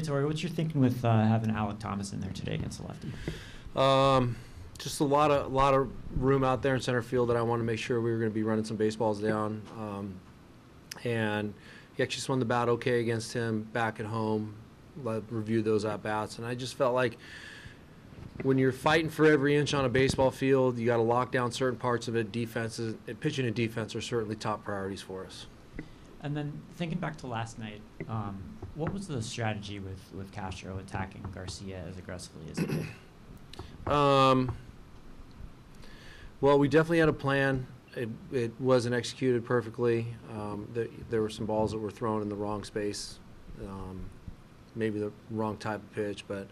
Hey, Torey, what's your thinking with having Alec Thomas in there today against the lefty? Just a lot of room out there in center field that I want to make sure we were going to be running some baseballs down. And he actually swung the bat okay against him back at home. Reviewed those at bats, and I just felt like when you're fighting for every inch on a baseball field, you got to lock down certain parts of it. Pitching and defense are certainly top priorities for us. And then thinking back to last night, what was the strategy with Castro attacking Garcia as aggressively as he did? Well, we definitely had a plan. It wasn't executed perfectly. There were some balls that were thrown in the wrong space, maybe the wrong type of pitch. But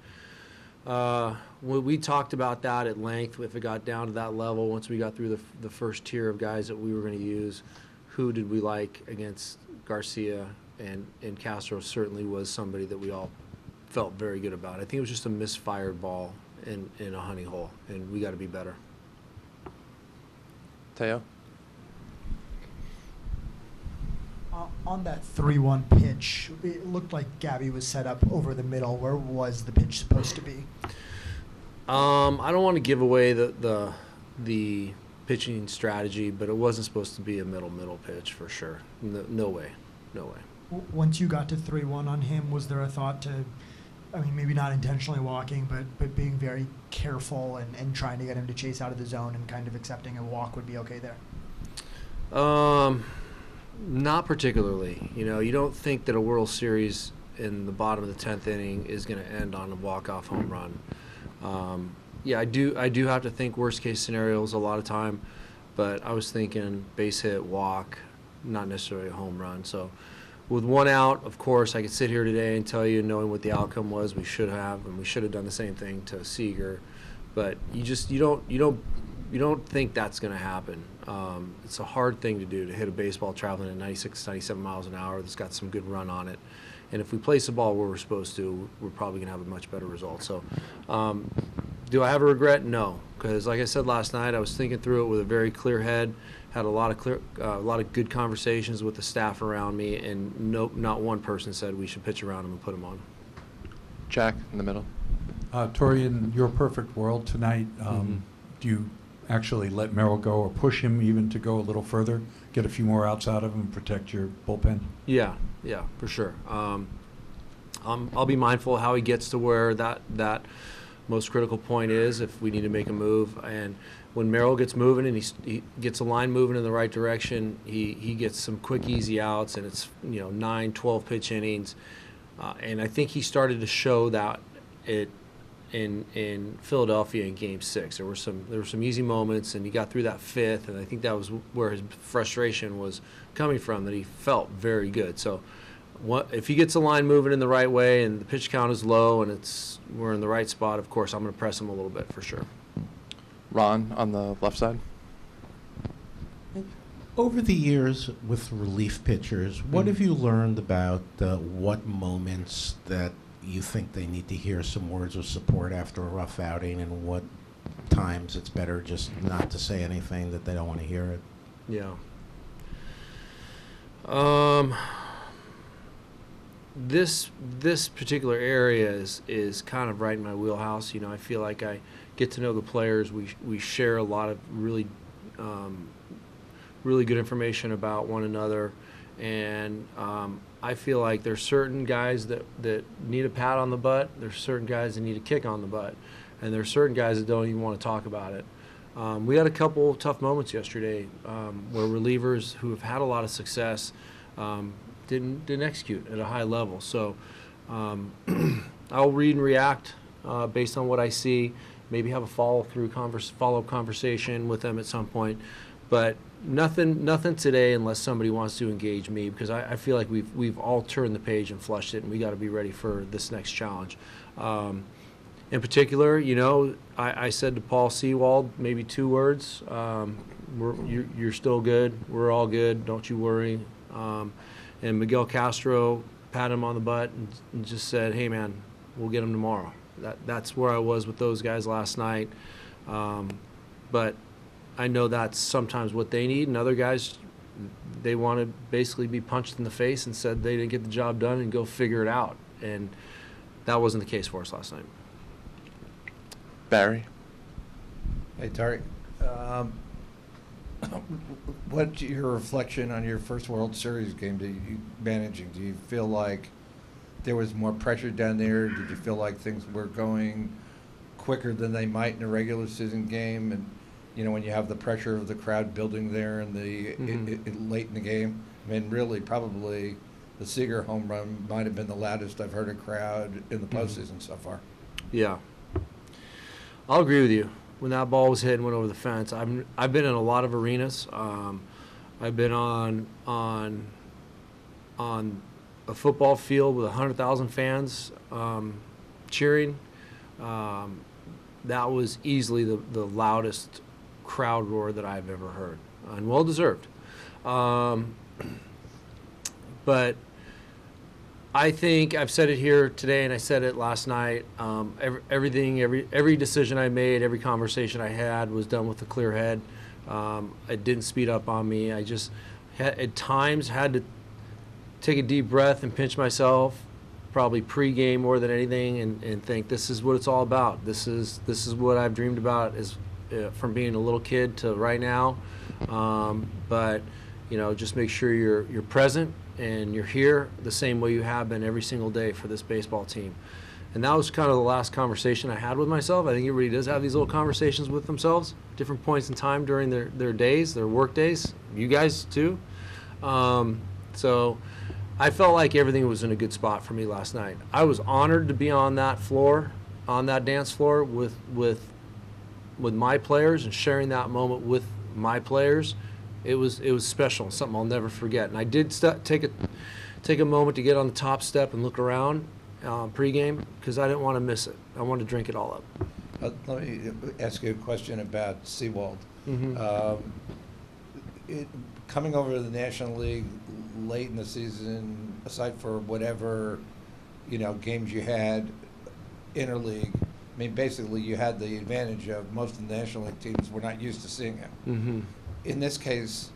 we talked about that at length. If it got down to that level, once we got through the first tier of guys that we were going to use, who did we like against Garcia? And Castro certainly was somebody that we all felt very good about. I think it was just a misfired ball in a honey hole, and we got to be better. Teo? On that 3-1 pitch, it looked like Gabby was set up over the middle. Where was the pitch supposed to be? I don't want to give away the pitching strategy, but it wasn't supposed to be a middle pitch for sure. No way. Once you got to 3-1 on him, was there a thought to, I mean, maybe not intentionally walking, but being very careful and trying to get him to chase out of the zone and kind of accepting a walk would be okay there? Not particularly. You don't think that a World Series in the bottom of the 10th inning is going to end on a walk-off home run. I do have to think worst-case scenarios a lot of time, but I was thinking base hit, walk, not necessarily a home run. So with one out, of course, I could sit here today and tell you, knowing what the outcome was, we should have done the same thing to Seager, but you don't think that's going to happen. It's a hard thing to do, to hit a baseball traveling at 96, 97 miles an hour that's got some good run on it. And if we place the ball where we're supposed to, we're probably going to have a much better result. So do I have a regret? No, because like I said last night, I was thinking through it with a very clear head, had a lot of good conversations with the staff around me, and not one person said we should pitch around him and put him on. Jack, in the middle. Torey, in your perfect world tonight, do you actually let Merrill go or push him even to go a little further, get a few more outs out of him, and protect your bullpen? Yeah, for sure. I'll be mindful of how he gets to where that most critical point is if we need to make a move. And when Merrill gets moving and he gets a line moving in the right direction, he gets some quick, easy outs, and it's 9, 12 pitch innings. And I think he started to show that in Philadelphia in Game 6. There were some easy moments, and he got through that fifth, and I think that was where his frustration was coming from, that he felt very good. So if he gets a line moving in the right way and the pitch count is low and we're in the right spot, of course I'm going to press him a little bit for sure. Ron, on the left side. Over the years with relief pitchers, what have you learned about what moments that you think they need to hear some words of support after a rough outing, and what times it's better just not to say anything, that they don't want to hear it? Yeah. This particular area is kind of right in my wheelhouse. I feel like I get to know the players. We share a lot of really good information about one another, and I feel like there's certain guys that need a pat on the butt. There's certain guys that need a kick on the butt, and there's certain guys that don't even want to talk about it. We had a couple tough moments yesterday where relievers who have had a lot of success didn't execute at a high level. So I'll read and react based on what I see. Maybe have a follow-up conversation with them at some point, but nothing today unless somebody wants to engage me, because I feel like we've all turned the page and flushed it, and we got to be ready for this next challenge. In particular, I said to Paul Sewald maybe 2 words. You're still good. We're all good. Don't you worry. And Miguel Castro patted him on the butt and just said, "Hey man, we'll get him tomorrow." That's where I was with those guys last night. But I know that's sometimes what they need, and other guys, they want to basically be punched in the face and said they didn't get the job done and go figure it out. And that wasn't the case for us last night. Barry? Hey, Torey. What's your reflection on your first World Series game that you managing? Do you feel like there was more pressure down there? Did you feel like things were going quicker than they might in a regular season game? And, you know, when you have the pressure of the crowd building there and late in the game, I mean, really, probably the Seager home run might have been the loudest I've heard a crowd in the postseason so far. Yeah. I'll agree with you. When that ball was hit and went over the fence, I've been in a lot of arenas. I've been on a football field with 100,000 fans cheering. That was easily the loudest crowd roar that I've ever heard, and well deserved. But I think I've said it here today, and I said it last night. Every decision I made, every conversation I had was done with a clear head. It didn't speed up on me. I just at times had to take a deep breath and pinch myself, probably pre-game more than anything, and think this is what it's all about. This is what I've dreamed about from being a little kid to right now. But you know, just make sure you're present and you're here the same way you have been every single day for this baseball team. And that was kind of the last conversation I had with myself. I think everybody does have these little conversations with themselves, different points in time during their days, their work days. You guys too. So I felt like everything was in a good spot for me last night. I was honored to be on that floor, on that dance floor with my players and sharing that moment with my players. It was special, something I'll never forget. And I did take a moment to get on the top step and look around pregame because I didn't want to miss it. I wanted to drink it all up. Let me ask you a question about Seawald. Coming over to the National League late in the season, aside for whatever, you know, games you had interleague, I mean, basically you had the advantage of most of the National League teams were not used to seeing him. In this case,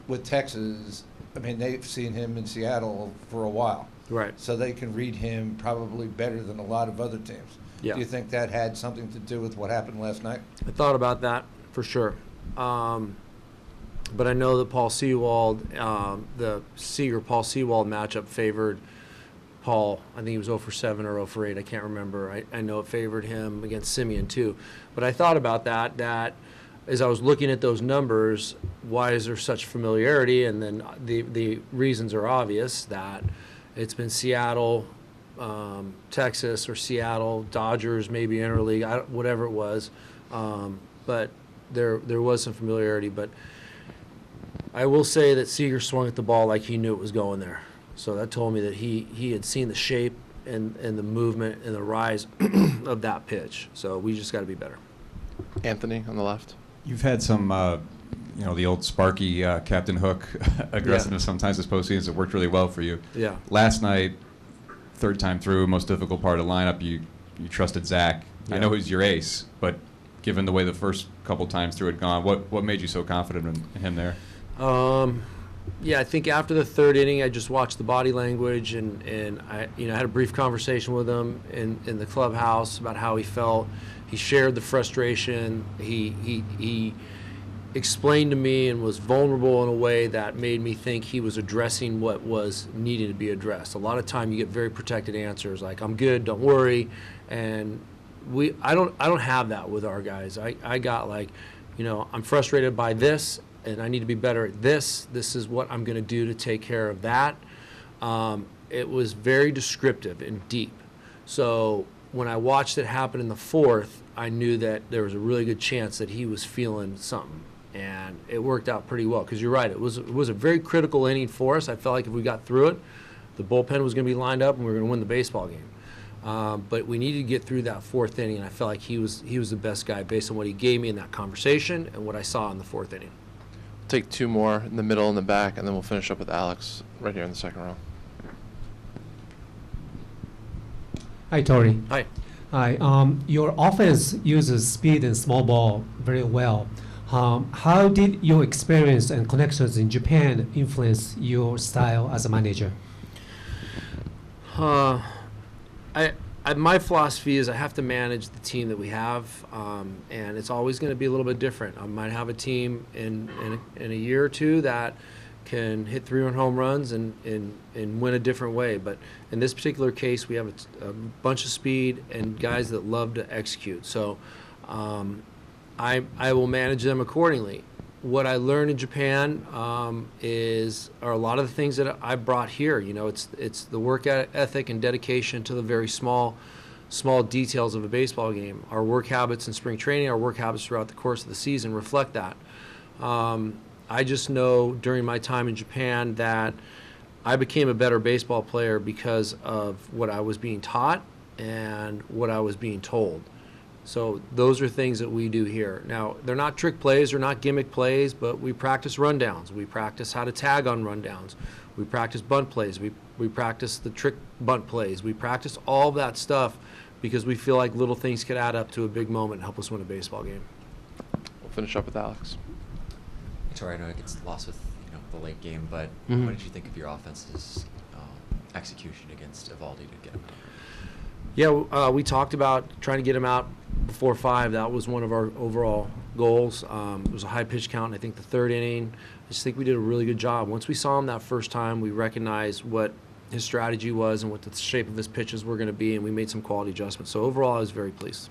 with Texas, I mean, they've seen him in Seattle for a while. Right. So they can read him probably better than a lot of other teams. Yeah. Do you think that had something to do with what happened last night? I thought about that for sure. But I know that Paul Sewald, the Seager-Paul Sewald matchup favored Paul. I think he was 0 for 7 or 0 for 8. I can't remember. I know it favored him against Simeon too. But I thought about that as I was looking at those numbers, why is there such familiarity? And then the reasons are obvious, that it's been Seattle, Texas, or Seattle, Dodgers, maybe interleague, whatever it was. But there was some familiarity. But I will say that Seager swung at the ball like he knew it was going there. So that told me that he had seen the shape and the movement and the rise of that pitch. So we just got to be better. Anthony on the left. You've had some, the old Sparky Captain Hook aggressiveness sometimes this postseason that worked really well for you. Yeah. Last night, third time through, most difficult part of the lineup, you trusted Zach. Yeah. I know he's your ace, but given the way the first couple times through had gone, what made you so confident in him there? Yeah, I think after the third inning, I just watched the body language and I had a brief conversation with him in the clubhouse about how he felt. He shared the frustration. He explained to me and was vulnerable in a way that made me think he was addressing what was needing to be addressed. A lot of time you get very protected answers like, I'm good, don't worry. And I don't have that with our guys. I got like, I'm frustrated by this and I need to be better at this. This is what I'm going to do to take care of that. It was very descriptive and deep. So when I watched it happen in the fourth, I knew that there was a really good chance that he was feeling something. And it worked out pretty well because you're right. It was a very critical inning for us. I felt like if we got through it, the bullpen was going to be lined up and we were going to win the baseball game. But we needed to get through that fourth inning, and I felt like he was the best guy based on what he gave me in that conversation and what I saw in the fourth inning. Take two more in the middle and the back, and then we'll finish up with Alex right here in the second row. Hi, Torey. Hi. Hi. Your offense uses speed and small ball very well. How did your experience and connections in Japan influence your style as a manager? I my philosophy is I have to manage the team that we have, and it's always going to be a little bit different. I might have a team in a year or two that can hit 3 home runs and win a different way. But in this particular case, we have a bunch of speed and guys that love to execute. So I will manage them accordingly. What I learned in Japan are a lot of the things that I brought here. You know, it's the work ethic and dedication to the very small details of a baseball game. Our work habits in spring training, our work habits throughout the course of the season reflect that. I just know during my time in Japan that I became a better baseball player because of what I was being taught and what I was being told. So those are things that we do here. Now, they're not trick plays, they're not gimmick plays, but we practice rundowns. We practice how to tag on rundowns. We practice bunt plays. We practice the trick bunt plays. We practice all that stuff because we feel like little things could add up to a big moment and help us win a baseball game. We'll finish up with Alex. Torey, I know it gets lost with the late game, but Mhm. what did you think of your offense's execution against Evaldi to get him out? Yeah, we talked about trying to get him out before 5. That was one of our overall goals. It was a high pitch count, I think the 3rd inning. I just think we did a really good job. Once we saw him that first time, we recognized what his strategy was and what the shape of his pitches were going to be, and we made some quality adjustments. So overall, I was very pleased.